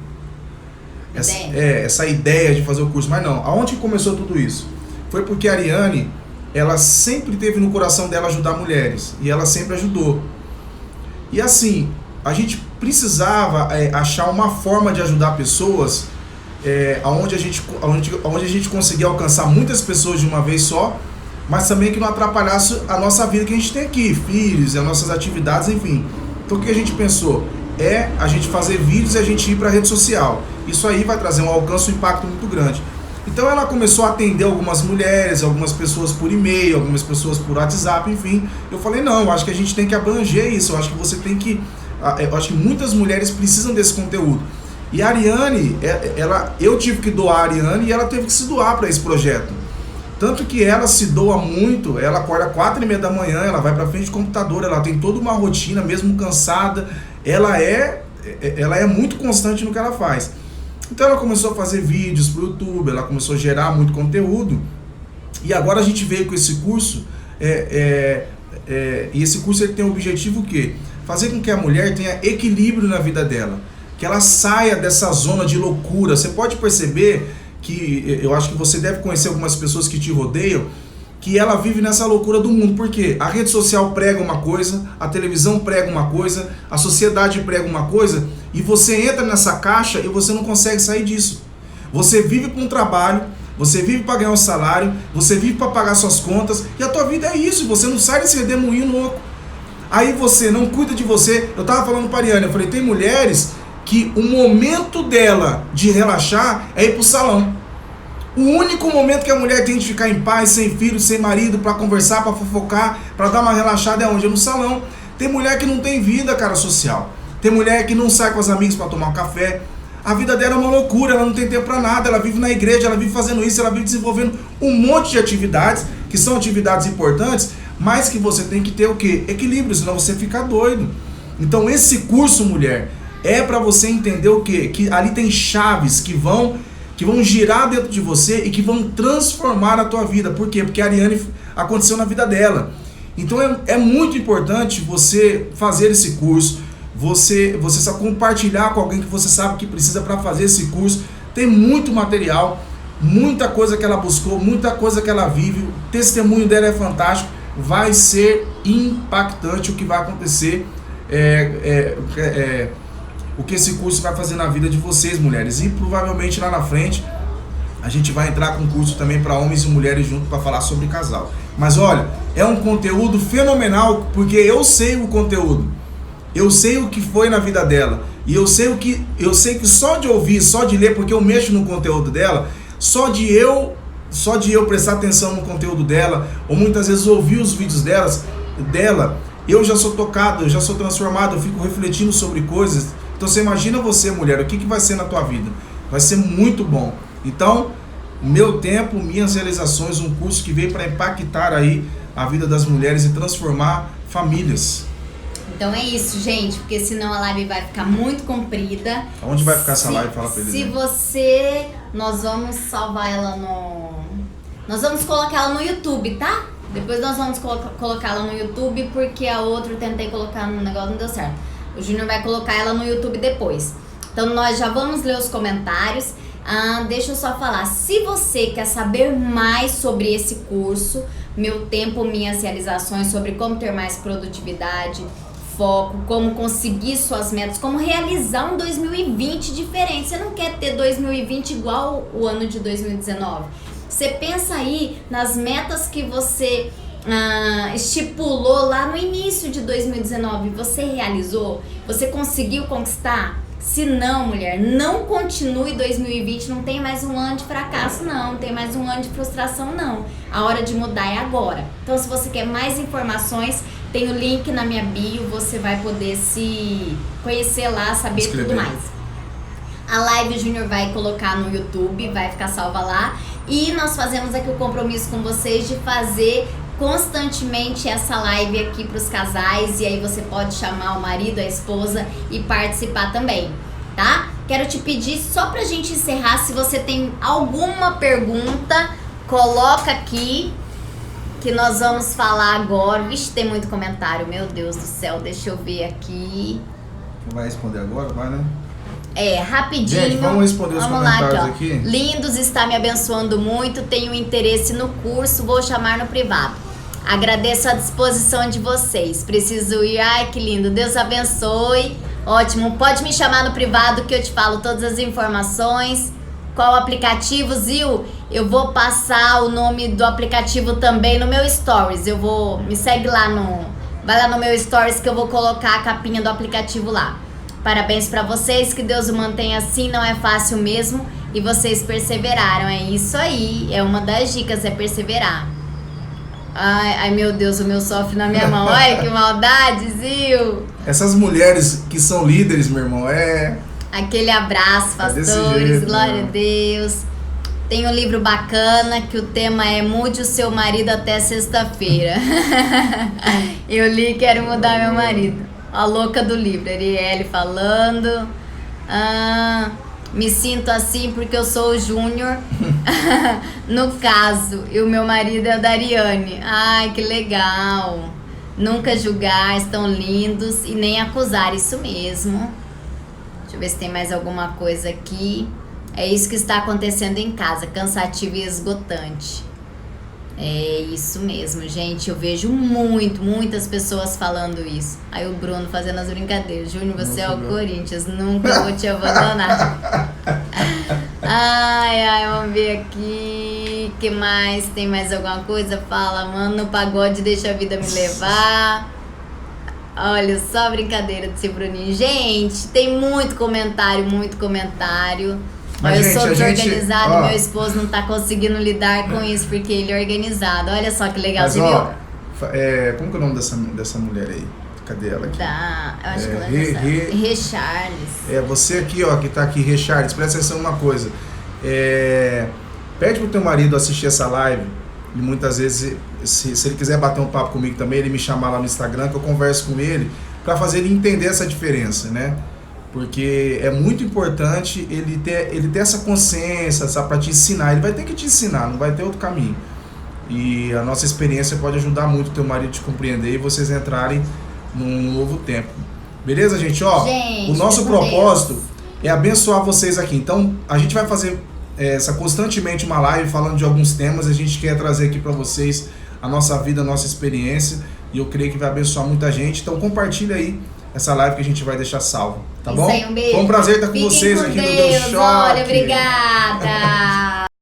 essa ideia de fazer o curso. Mas não, aonde começou tudo isso? Foi porque a Ariane, ela sempre teve no coração dela ajudar mulheres. E ela sempre ajudou. E assim, a gente precisava achar uma forma de ajudar pessoas onde a gente conseguia alcançar muitas pessoas de uma vez só, mas também que não atrapalhasse a nossa vida que a gente tem aqui, filhos, as nossas atividades, enfim. Então o que a gente pensou? A gente fazer vídeos e a gente ir para a rede social. Isso aí vai trazer um alcance, um impacto muito grande. Então ela começou a atender algumas mulheres, algumas pessoas por e-mail, algumas pessoas por WhatsApp, enfim. Eu falei, não, eu acho que a gente tem que abranger isso, eu acho que você tem que... Eu acho que muitas mulheres precisam desse conteúdo. E a Ariane, eu tive que doar a Ariane e ela teve que se doar para esse projeto. Tanto que ela se doa muito, ela acorda 4h30 da manhã, ela vai para frente do computador, ela tem toda uma rotina, mesmo cansada, ela é muito constante no que ela faz. Então ela começou a fazer vídeos para o YouTube, ela começou a gerar muito conteúdo, e agora a gente veio com esse curso, e esse curso ele tem o objetivo o quê? Fazer com que a mulher tenha equilíbrio na vida dela, que ela saia dessa zona de loucura. Você pode perceber que, eu acho que você deve conhecer algumas pessoas que te rodeiam, que ela vive nessa loucura do mundo. Por quê? A rede social prega uma coisa, a televisão prega uma coisa, a sociedade prega uma coisa, e você entra nessa caixa e você não consegue sair disso. Você vive para um trabalho, você vive para ganhar um salário, você vive para pagar suas contas, e a tua vida é isso, você não sai desse redemoinho louco. Aí você não cuida de você. Eu tava falando para a Ariane, eu falei, tem mulheres que o momento dela de relaxar é ir pro salão. O único momento que a mulher tem de ficar em paz, sem filho, sem marido, para conversar, para fofocar, para dar uma relaxada é onde? É no salão. Tem mulher que não tem vida, cara, social. Tem mulher que não sai com os amigos para tomar um café. A vida dela é uma loucura, ela não tem tempo para nada, ela vive na igreja, ela vive fazendo isso, ela vive desenvolvendo um monte de atividades, que são atividades importantes, mas que você tem que ter o quê? Equilíbrio, senão você fica doido. Então esse curso, mulher, é para você entender o quê? Que ali tem chaves que vão girar dentro de você e que vão transformar a tua vida. Por quê? Porque a Ariane aconteceu na vida dela. Então é muito importante você fazer esse curso, você só compartilhar com alguém que você sabe que precisa para fazer esse curso. Tem muito material, muita coisa que ela buscou, muita coisa que ela vive, o testemunho dela é fantástico, vai ser impactante o que vai acontecer, o que esse curso vai fazer na vida de vocês, mulheres, e provavelmente lá na frente a gente vai entrar com curso também para homens e mulheres junto para falar sobre casal. Mas olha, é um conteúdo fenomenal, porque eu sei o conteúdo, eu sei o que foi na vida dela, e eu sei que só de ouvir, só de ler, porque eu mexo no conteúdo dela, só de eu prestar atenção no conteúdo dela, ou muitas vezes ouvir os vídeos dela, eu já sou tocado, eu já sou transformado, eu fico refletindo sobre coisas. Então você imagina você, mulher, o que vai ser na tua vida? Vai ser muito bom. Então, meu tempo, minhas realizações, um curso que veio para impactar aí a vida das mulheres e transformar famílias. Então é isso, gente, porque senão a live vai ficar muito comprida. Onde vai ficar essa live? Fala pra eles. Se você... Nós vamos salvar ela no... Nós vamos colocar ela no YouTube, tá? Depois nós vamos colocar ela no YouTube, porque a outra eu tentei colocar no negócio, não deu certo. O Júnior vai colocar ela no YouTube depois. Então nós já vamos ler os comentários. Deixa eu só falar, se você quer saber mais sobre esse curso, Meu Tempo, Minhas Realizações, sobre como ter mais produtividade, foco, como conseguir suas metas, como realizar um 2020 diferente. Você não quer ter 2020 igual o ano de 2019. Você pensa aí nas metas que você estipulou lá no início de 2019. Você realizou? Você conseguiu conquistar? Se não, mulher, não continue 2020, não tem mais um ano de fracasso, não tem mais um ano de frustração, não. A hora de mudar é agora. Então, se você quer mais informações, tem o link na minha bio, você vai poder se conhecer lá, saber tudo mais. A live o Júnior vai colocar no YouTube, vai ficar salva lá. E nós fazemos aqui o compromisso com vocês de fazer constantemente essa live aqui para os casais, e aí você pode chamar o marido, a esposa e participar também, tá? Quero te pedir, só pra gente encerrar, se você tem alguma pergunta, coloca aqui que nós vamos falar agora. Vixe, tem muito comentário, meu Deus do céu, deixa eu ver aqui. Vai responder agora? Vai, né? Rapidinho. Gente, vamos responder os comentários lá, aqui. Lindos, está me abençoando muito, tenho interesse no curso, vou chamar no privado. Agradeço a disposição de vocês. Preciso ir. Ai, que lindo. Deus abençoe. Ótimo. Pode me chamar no privado que eu te falo todas as informações. Qual aplicativo, Zil? Eu vou passar o nome do aplicativo também no meu stories. Me segue lá vai lá no meu stories que eu vou colocar a capinha do aplicativo lá. Parabéns pra vocês, que Deus o mantenha assim, não é fácil mesmo. E vocês perseveraram, é isso aí. É uma das dicas, é perseverar. Ai, meu Deus, o meu sofre na minha mão. Olha que maldade, Zil. Essas mulheres que são líderes, meu irmão, Aquele abraço, pastores, glória a Deus. Tem um livro bacana que o tema é Mude o Seu Marido até sexta-feira. Eu li e quero mudar meu marido. A louca do livro, Arielle falando. Me sinto assim porque eu sou o Júnior, no caso, e o meu marido é o Dariane. Ai, que legal. Nunca julgar, estão lindos, e nem acusar, isso mesmo. Deixa eu ver se tem mais alguma coisa aqui. É isso que está acontecendo em casa, cansativo e esgotante. É isso mesmo, gente. Eu vejo muitas pessoas falando isso. Aí o Bruno fazendo as brincadeiras. Júnior, você é o Corinthians, nunca vou te abandonar. Ai, vamos ver aqui. Que mais? Tem mais alguma coisa? Fala, mano, no pagode deixa a vida me levar. Olha só a brincadeira desse Bruninho. Gente, tem muito comentário. Mas eu sou desorganizado, meu esposo não tá conseguindo lidar com isso, porque ele é organizado. Olha só que legal, você viu? Como que é o nome dessa mulher aí? Cadê ela aqui? Eu acho que ela é Rê Charles. Você aqui, que tá aqui, Rê Charles, presta atenção numa coisa. Pede pro teu marido assistir essa live, e muitas vezes, se ele quiser bater um papo comigo também, ele me chamar lá no Instagram, que eu converso com ele, pra fazer ele entender essa diferença, né? Porque é muito importante ele ter essa consciência, sabe, para te ensinar. Ele vai ter que te ensinar, não vai ter outro caminho. E a nossa experiência pode ajudar muito o teu marido a te compreender e vocês entrarem num novo tempo. Beleza, gente? Ó, Gente, o nosso fica com propósito Deus. é abençoar vocês aqui. Então, a gente vai fazer constantemente uma live falando de alguns temas. A gente quer trazer aqui para vocês a nossa vida, a nossa experiência. E eu creio que vai abençoar muita gente. Então, compartilha aí essa live que a gente vai deixar salvo. Tá Isso bom? aí, um beijo. Foi um prazer estar com Fiquem vocês com aqui no Deus. Deus Choque. Olha, obrigada.